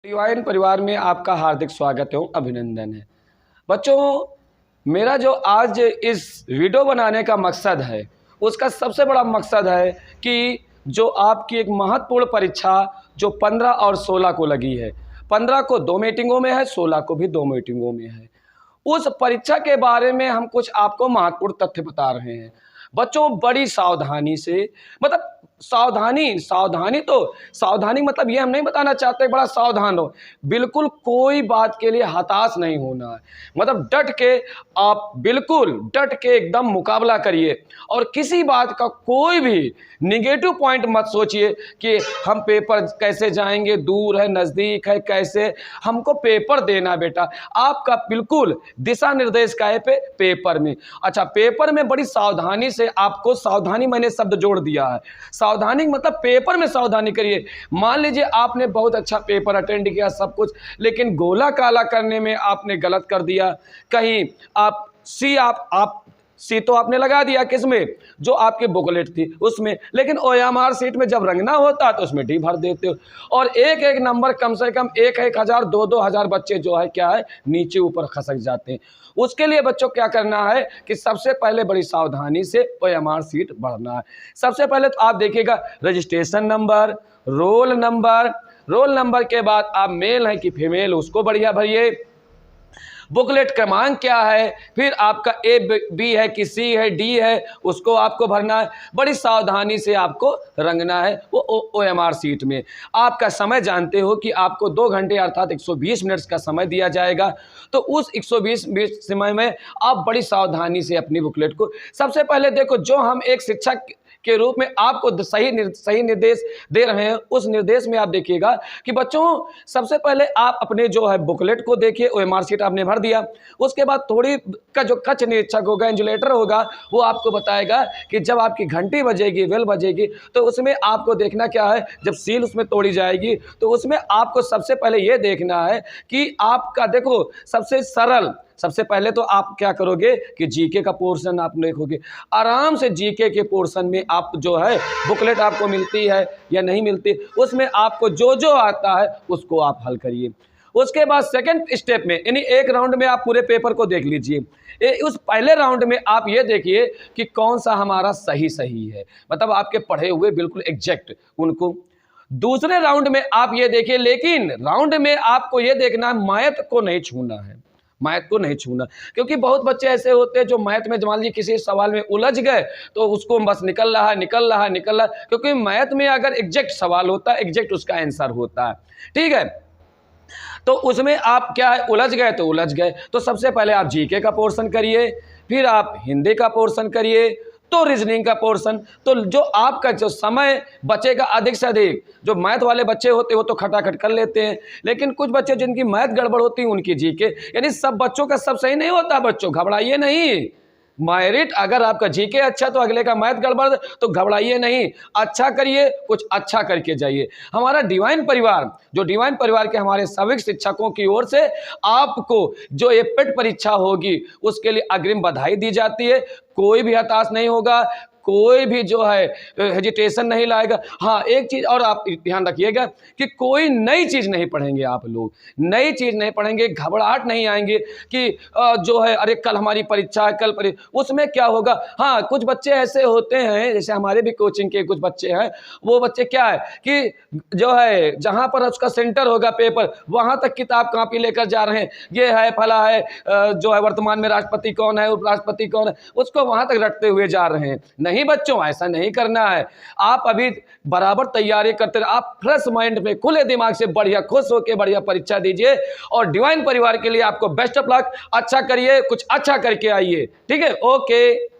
Divine परिवार में आपका हार्दिक स्वागत एवं अभिनंदन है। बच्चों, मेरा जो आज इस वीडियो बनाने का मकसद है, उसका सबसे बड़ा मकसद है कि जो आपकी एक महत्वपूर्ण परीक्षा जो 15 और 16 को लगी है, 15 को 2 मीटिंगों में है, 16 को भी 2 मीटिंगों में है, उस परीक्षा के बारे में हम कुछ आपको महत्वपूर्ण तथ्य बता रहे हैं। बच्चों, बड़ी सावधानी से, मतलब सावधानी मतलब ये हम नहीं बताना चाहते बड़ा सावधान रहो, बिल्कुल कोई बात के लिए हताश नहीं होना है। मतलब डट के एकदम मुकाबला करिए और किसी बात का कोई भी निगेटिव पॉइंट मत सोचिए कि हम पेपर कैसे जाएंगे, दूर है नज़दीक है, कैसे हमको पेपर देना। बेटा, आपका बिल्कुल दिशा निर्देश का है पेपर में। अच्छा, पेपर में बड़ी सावधानी से आपको, सावधानी मैंने शब्द जोड़ दिया है, सावधानी मतलब पेपर में सावधानी करिए। मान लीजिए आपने बहुत अच्छा पेपर अटेंड किया सब कुछ, लेकिन गोला काला करने में आपने गलत कर दिया। कहीं आप सी तो आपने लगा दिया किसमें, जो आपकी बुकलेट थी उसमें, लेकिन ओएमआर सीट में जब रंगना होता तो उसमें डी भर देते हो और एक एक नंबर कम से कम 1,000 2,000 बच्चे जो है क्या है नीचे ऊपर खसक जाते हैं। उसके लिए बच्चों क्या करना है कि सबसे पहले बड़ी सावधानी से ओएमआर सीट भरना है। सबसे पहले तो आप देखिएगा रजिस्ट्रेशन नंबर, रोल नंबर के बाद आप मेल है कि फीमेल उसको बढ़िया भरिए। बुकलेट क्रमांक क्या है, फिर आपका A-B है कि C है D है, उसको आपको भरना है। बड़ी सावधानी से आपको रंगना है वो OMR सीट में। आपका समय जानते हो कि आपको 2 घंटे अर्थात 120 मिनट्स का समय दिया जाएगा। तो उस 120 मिनट समय में आप बड़ी सावधानी से अपनी बुकलेट को, सबसे पहले देखो, जो हम एक शिक्षक के रूप में आपको सही निर्देश दे रहे हैं, उस निर्देश में आप देखिएगा कि बच्चों सबसे पहले आप अपने जो है बुकलेट को देखिए, ओएमआर शीट आपने भर दिया। उसके बाद थोड़ी का जो कक्ष निरीक्षक होगा, इंजुलेटर होगा, वो आपको बताएगा कि जब आपकी घंटी बजेगी, बेल बजेगी, तो उसमें आपको देखना क्या है, जब सील उसमें तोड़ी जाएगी तो उसमें आपको सबसे पहले ये देखना है कि आपका, देखो सबसे पहले तो आप क्या करोगे कि जीके का पोर्शन आप देखोगे। आराम से जीके के पोर्शन में आप जो है बुकलेट आपको मिलती है या नहीं मिलती, उसमें आपको जो जो आता है उसको आप हल करिए। उसके बाद सेकंड स्टेप में, यानी एक राउंड में आप पूरे पेपर को देख लीजिए। उस पहले राउंड में आप ये देखिए कि कौन सा हमारा सही है, मतलब आपके पढ़े हुए बिल्कुल एग्जैक्ट उनको। दूसरे राउंड में आप ये देखिए, लेकिन राउंड में आपको ये देखना है मैथ को नहीं छूना, क्योंकि बहुत बच्चे ऐसे होते हैं जो मैथ में मान लीजिए किसी सवाल में उलझ गए तो उसको बस निकल रहा है, क्योंकि मैथ में अगर एग्जैक्ट सवाल होता है, एग्जैक्ट उसका आंसर होता है, ठीक है। तो उसमें आप क्या है, उलझ गए तो सबसे पहले आप जीके का पोर्शन करिए, फिर आप हिंदी का पोर्शन करिए, तो रीजनिंग का पोर्शन। तो जो आपका जो समय बचेगा अधिक से अधिक, जो मैथ वाले बच्चे होते हैं वो तो खटाखट कर लेते हैं, लेकिन कुछ बच्चे जिनकी मैथ गड़बड़ होती है उनकी जीके, यानी सब बच्चों का सब सही नहीं होता। बच्चों घबराइए नहीं, मेरिट अगर आपका जीके अच्छा तो अगले का मैथ गड़बड़, तो घबराइए नहीं, अच्छा करिए, कुछ अच्छा करके जाइए। हमारा डिवाइन परिवार के हमारे सभी शिक्षकों की ओर से आपको जो ये पेट परीक्षा होगी उसके लिए अग्रिम बधाई दी जाती है। कोई भी हताश नहीं होगा, कोई भी जो है हेजिटेशन नहीं लाएगा। हाँ, एक चीज़ और आप ध्यान रखिएगा कि कोई नई चीज़ नहीं पढ़ेंगे, आप लोग नई चीज़ नहीं पढ़ेंगे, घबराहट नहीं आएंगे कि जो है अरे कल हमारी परीक्षा है, उसमें क्या होगा। हाँ, कुछ बच्चे ऐसे होते हैं, जैसे हमारे भी कोचिंग के कुछ बच्चे हैं, वो बच्चे क्या है कि जो है जहाँ पर उसका सेंटर होगा पेपर, वहाँ तक किताब कापी लेकर जा रहे हैं, ये है फला है, जो है वर्तमान में राष्ट्रपति कौन है, उपराष्ट्रपति कौन है, उसको वहाँ तक रटते हुए जा रहे हैं। नहीं बच्चों, ऐसा नहीं करना है। आप अभी बराबर तैयारी करते रहे, आप फ्रेश माइंड में खुले दिमाग से बढ़िया खुश होकर बढ़िया परीक्षा दीजिए और डिवाइन परिवार के लिए आपको बेस्ट ऑफ लक। अच्छा करिए, कुछ अच्छा करके आइए, ठीक है। ओके।